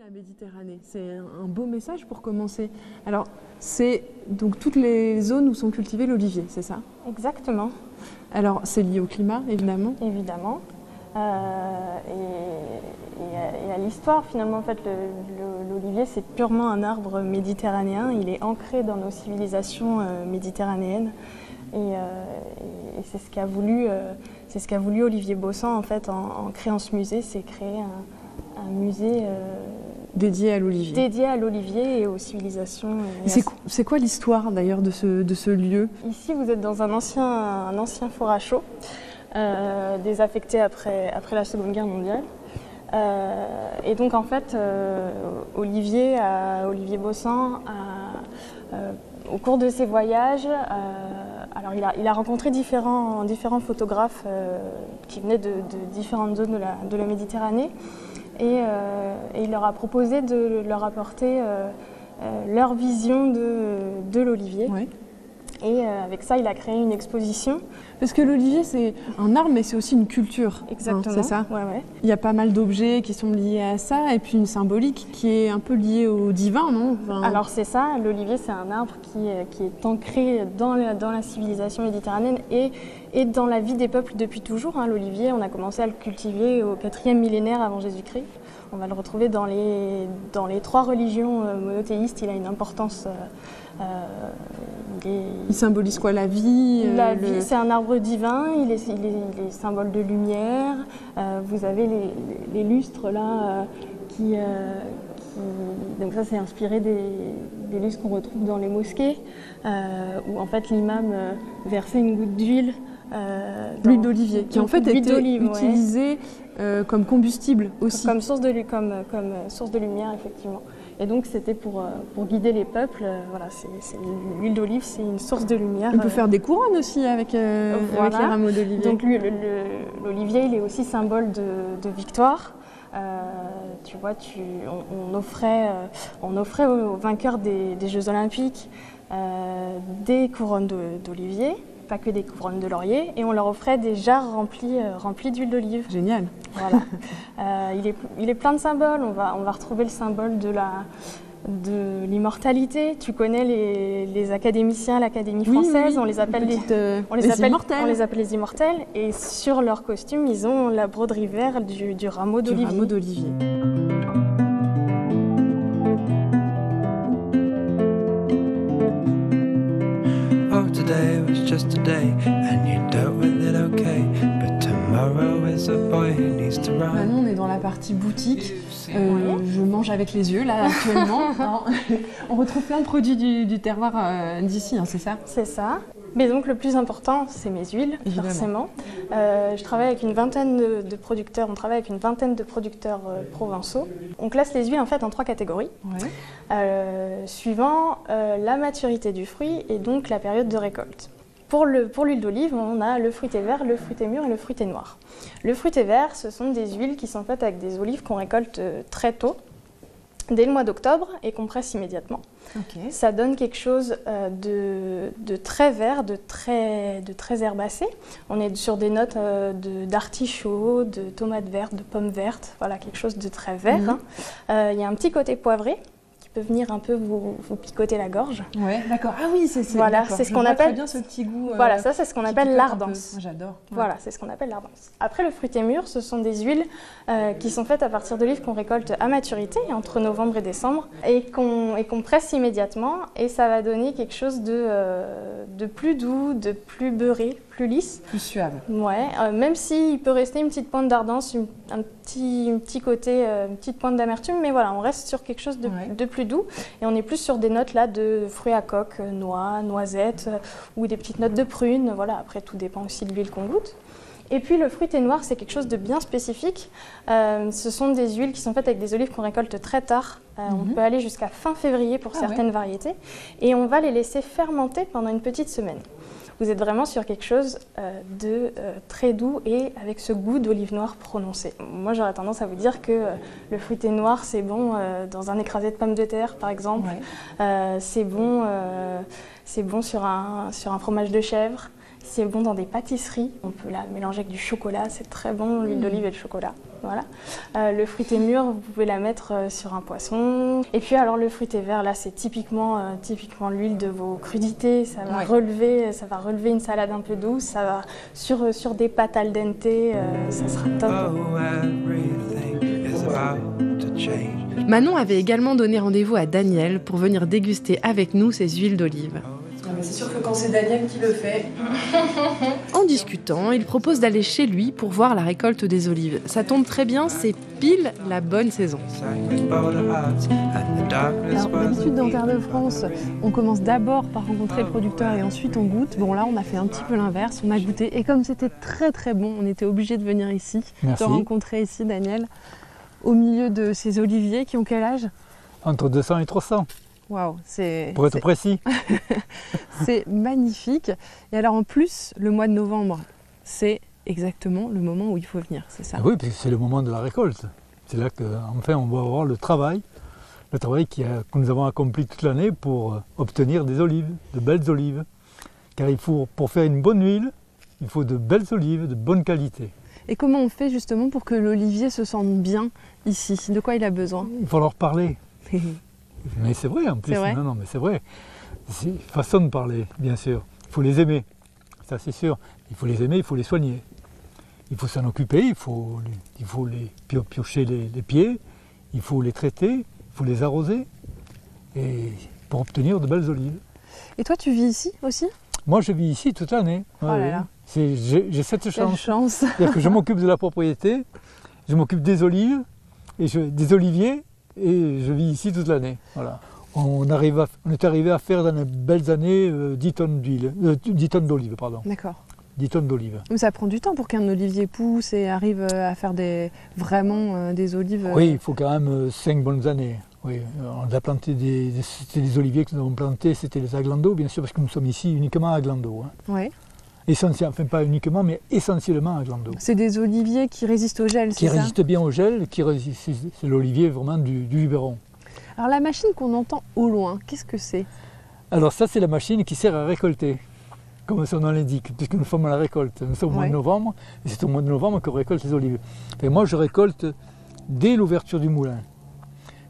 la Méditerranée. C'est un beau message pour commencer. Alors, c'est donc toutes les zones où sont cultivés l'olivier, c'est ça? Exactement. Alors, c'est lié au climat, évidemment. Évidemment. Et à l'histoire, finalement, en fait, l'olivier, c'est purement un arbre méditerranéen. Il est ancré dans nos civilisations méditerranéennes. Et c'est ce qu'a voulu, Olivier Baussan, en fait, en créant ce musée, c'est créer un musée dédié à l'olivier. Dédié à l'olivier et aux civilisations. C'est quoi l'histoire d'ailleurs de ce lieu? Ici, vous êtes dans un ancien four à chaux, désaffecté après la Seconde Guerre mondiale. Et donc en fait, Olivier Baussan, au cours de ses voyages, alors il a rencontré différents photographes qui venaient de différentes zones de la Méditerranée. Et il leur a proposé de leur apporter leur vision de l'olivier. Ouais. Et avec ça, il a créé une exposition. Parce que l'olivier, c'est un arbre, mais c'est aussi une culture. Exactement. C'est ça? Ouais. Il y a pas mal d'objets qui sont liés à ça, et puis une symbolique qui est un peu liée au divin, non? Alors c'est ça, l'olivier, c'est un arbre qui est ancré dans la civilisation méditerranéenne et dans la vie des peuples depuis toujours. L'olivier, on a commencé à le cultiver au 4e millénaire avant Jésus-Christ. On va le retrouver dans les 3 religions monothéistes. Il a une importance. Il symbolise quoi? La vie? La vie, c'est un arbre divin. Il est symbole de lumière. Vous avez les lustres là donc ça, c'est inspiré des lustres qu'on retrouve dans les mosquées, où en fait l'imam versait une goutte d'huile. L'huile d'olivier, qui en fait était utilisée comme combustible aussi. Comme source de lumière, effectivement. Et donc c'était pour guider les peuples. L'huile d'olive, c'est une source de lumière. On peut faire des couronnes aussi avec les rameaux d'olivier. Donc l'olivier, il est aussi symbole de victoire. Tu vois, on offrait aux vainqueurs des Jeux Olympiques des couronnes d'olivier, pas que des couronnes de laurier, et on leur offrait des jarres remplis d'huile d'olive. Génial. Voilà. Il est plein de symboles. On va retrouver le symbole de l'immortalité. Tu connais les académiciens, l'Académie française, oui. On les appelle les immortels. Et sur leur costume, ils ont la broderie verte du rameau d'olivier. Today was just a day and you dealt with it okay, but tomorrow is a boy who needs to run. Maintenant, on est dans la partie boutique. Je mange avec les yeux là actuellement. On retrouve plein de produits du terroir d'ici, c'est ça? C'est ça. Mais donc le plus important, c'est mes huiles, forcément. Je travaille avec une vingtaine de producteurs. On travaille avec une vingtaine de producteurs provençaux. On classe les huiles en fait en 3 catégories, suivant la maturité du fruit et donc la période de récolte. Pour l'huile d'olive, on a le fruité vert, le fruité mûr et le fruité noir. Le fruité vert, ce sont des huiles qui sont faites avec des olives qu'on récolte très tôt, dès le mois d'octobre, et qu'on presse immédiatement. Okay. Ça donne quelque chose de très vert, de très herbacé. On est sur des notes d'artichaut, de tomates vertes, de pommes vertes, voilà, quelque chose de très vert. Il y a un petit côté poivré qui peut venir un peu vous picoter la gorge. Ouais, d'accord. Ah oui, c'est ce qu'on appelle très bien ce petit goût. Voilà, ça c'est ce qu'on appelle l'ardence. J'adore. Ouais. Voilà, c'est ce qu'on appelle l'ardence. Après, le fruité mûr, ce sont des huiles qui sont faites à partir d'olives qu'on récolte à maturité, entre novembre et décembre, et qu'on presse immédiatement, et ça va donner quelque chose de plus doux, de plus beurré, plus lisse. Plus suave. Ouais, même s'il peut rester une petite pointe d'ardence, un petit côté, une petite pointe d'amertume, mais voilà, on reste sur quelque chose de plus doux, et on est plus sur des notes là de fruits à coque, noix, noisettes, ou des petites notes de prunes. Voilà, après tout dépend aussi de l'huile qu'on goûte. Et puis le fruité noir, c'est quelque chose de bien spécifique. Ce sont des huiles qui sont faites avec des olives qu'on récolte très tard. On peut aller jusqu'à fin février pour certaines variétés, et on va les laisser fermenter pendant une petite semaine. Vous êtes vraiment sur quelque chose de très doux et avec ce goût d'olive noire prononcé. Moi, j'aurais tendance à vous dire que le fruité noir, c'est bon dans un écrasé de pommes de terre, par exemple. C'est bon sur un fromage de chèvre. C'est bon dans des pâtisseries. On peut la mélanger avec du chocolat, c'est très bon, l'huile d'olive et le chocolat. Voilà. Le fruité mûr, vous pouvez la mettre sur un poisson. Et puis alors le fruité vert, là c'est typiquement l'huile de vos crudités. Ça va relever une salade un peu douce. Ça va sur des pâtes al dente, ça sera top. Manon avait également donné rendez-vous à Daniel pour venir déguster avec nous ses huiles d'olive. C'est sûr que quand c'est Daniel qui le fait. En discutant, il propose d'aller chez lui pour voir la récolte des olives. Ça tombe très bien, c'est pile la bonne saison. Alors, d'habitude dans Terre de France, on commence d'abord par rencontrer le producteur et ensuite on goûte. Bon là, on a fait un petit peu l'inverse, on a goûté et comme c'était très très bon, on était obligé de venir ici, Merci. te rencontrer ici, Daniel, au milieu de ces oliviers qui ont quel âge? Entre 200 et 300. Waouh, c'est... Pour être précis. C'est magnifique. Et alors en plus, le mois de novembre, c'est exactement le moment où il faut venir, c'est ça? Oui, parce que c'est le moment de la récolte. C'est là qu'enfin on va avoir le travail que nous avons accompli toute l'année pour obtenir des olives, de belles olives. Car pour faire une bonne huile, il faut de belles olives, de bonne qualité. Et comment on fait justement pour que l'olivier se sente bien ici? De quoi il a besoin? Il faut leur parler. Mais c'est vrai en plus, vrai. Non, mais c'est vrai. C'est une façon de parler, bien sûr. Il faut les aimer, ça c'est sûr. Il faut les aimer, il faut les soigner. Il faut s'en occuper, il faut les piocher les pieds, il faut les traiter, il faut les arroser et pour obtenir de belles olives. Et toi, tu vis ici aussi? Moi, je vis ici toute l'année. Oh là là. J'ai cette Quelle chance. chance. C'est-à-dire que je m'occupe de la propriété, je m'occupe des olives, des oliviers, et je vis ici toute l'année. Voilà. On est arrivé à faire dans les belles années 10 tonnes d'olives. D'accord. 10 tonnes d'olives. Mais ça prend du temps pour qu'un olivier pousse et arrive à faire vraiment des olives. Oui, il faut quand même 5 bonnes années. Oui. On a planté c'était des oliviers que nous avons plantés, c'était les aglandos, bien sûr, parce que nous sommes ici uniquement à aglandos. Hein. Ouais. Enfin pas uniquement, mais essentiellement à aglandos. C'est des oliviers qui résistent au gel, c'est ça? Qui résistent bien au gel, c'est l'olivier vraiment du Luberon. Alors la machine qu'on entend au loin, qu'est-ce que c'est? Alors ça, c'est la machine qui sert à récolter, comme son nom l'indique, puisque nous sommes à la récolte. Nous sommes au mois de novembre, et c'est au mois de novembre qu'on récolte les olives. Et moi, je récolte dès l'ouverture du moulin.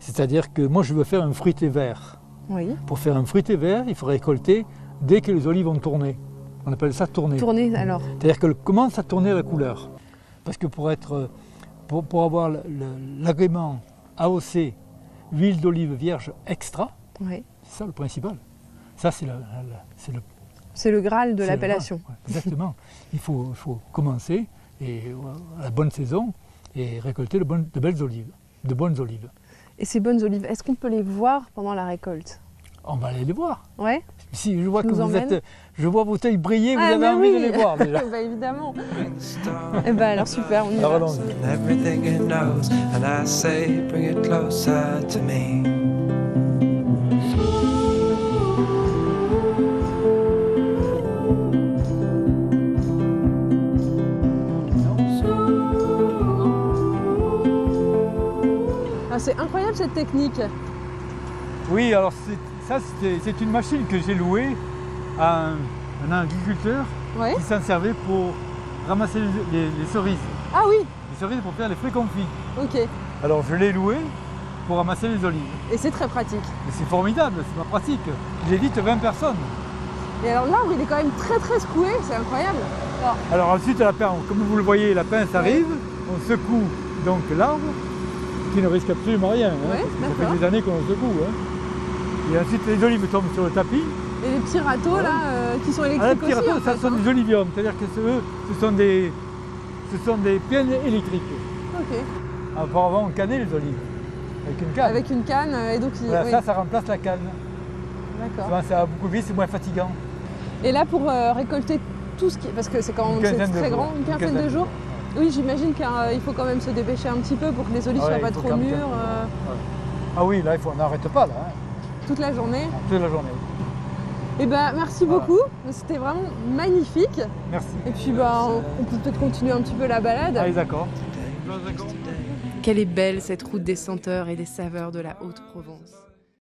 C'est-à-dire que moi, je veux faire un fruité vert. Oui. Pour faire un fruité vert, il faut récolter dès que les olives ont tourné. On appelle ça tourner. Tourner alors? C'est-à-dire qu'elle commence à tourner la couleur. Parce que pour avoir l'agrément AOC, huile d'olive vierge extra, oui. C'est ça le principal. Ça, c'est le Graal de l'appellation. Ouais, exactement. Il faut commencer à la bonne saison et récolter de belles olives, de bonnes olives. Et ces bonnes olives, est-ce qu'on peut les voir pendant la récolte? On va aller les voir. Ouais. Si je vois que je vois vos yeux briller, vous avez envie de les voir déjà. Bah évidemment. Et bah alors super, on y va. Everything it knows, and I say, bring it closer to me. Ah, c'est incroyable cette technique. Oui, alors c'est une machine que j'ai louée à un agriculteur qui s'en servait pour ramasser les cerises. Ah oui. Les cerises pour faire les fruits confits. Ok. Alors je l'ai loué pour ramasser les olives. Et c'est très pratique. Mais c'est formidable, c'est pas pratique. Il évite 20 personnes. Et alors l'arbre, il est quand même très très secoué, c'est incroyable. Alors ensuite, comme vous le voyez, la pince arrive, on secoue donc l'arbre, qui ne risque absolument rien. Hein, parce que ça fait des années qu'on le secoue. Hein. Et ensuite, les olives tombent sur le tapis. Et les petits râteaux là, qui sont électriques les petits aussi, râteaux, ça sont des oliviums, c'est-à-dire que ce sont des piennes électriques. Ok. Auparavant, on cannait les olives, avec une canne. Avec une canne, et donc... Voilà, ça remplace la canne. D'accord. Ça va beaucoup vite, c'est moins fatigant. Et là, pour récolter tout ce qui... Parce que c'est quand même très grand, une quinzaine de jours. Oui, j'imagine qu'il faut quand même se dépêcher un petit peu pour que les olives ne soient pas trop mûres. Ah oui, là, on n'arrête pas, là. Hein. Toute la journée? Toute la journée. Eh ben, merci beaucoup, c'était vraiment magnifique. Merci. Et puis on peut peut-être continuer un petit peu la balade. Allez, d'accord. Quelle est belle cette route des senteurs et des saveurs de la Haute-Provence.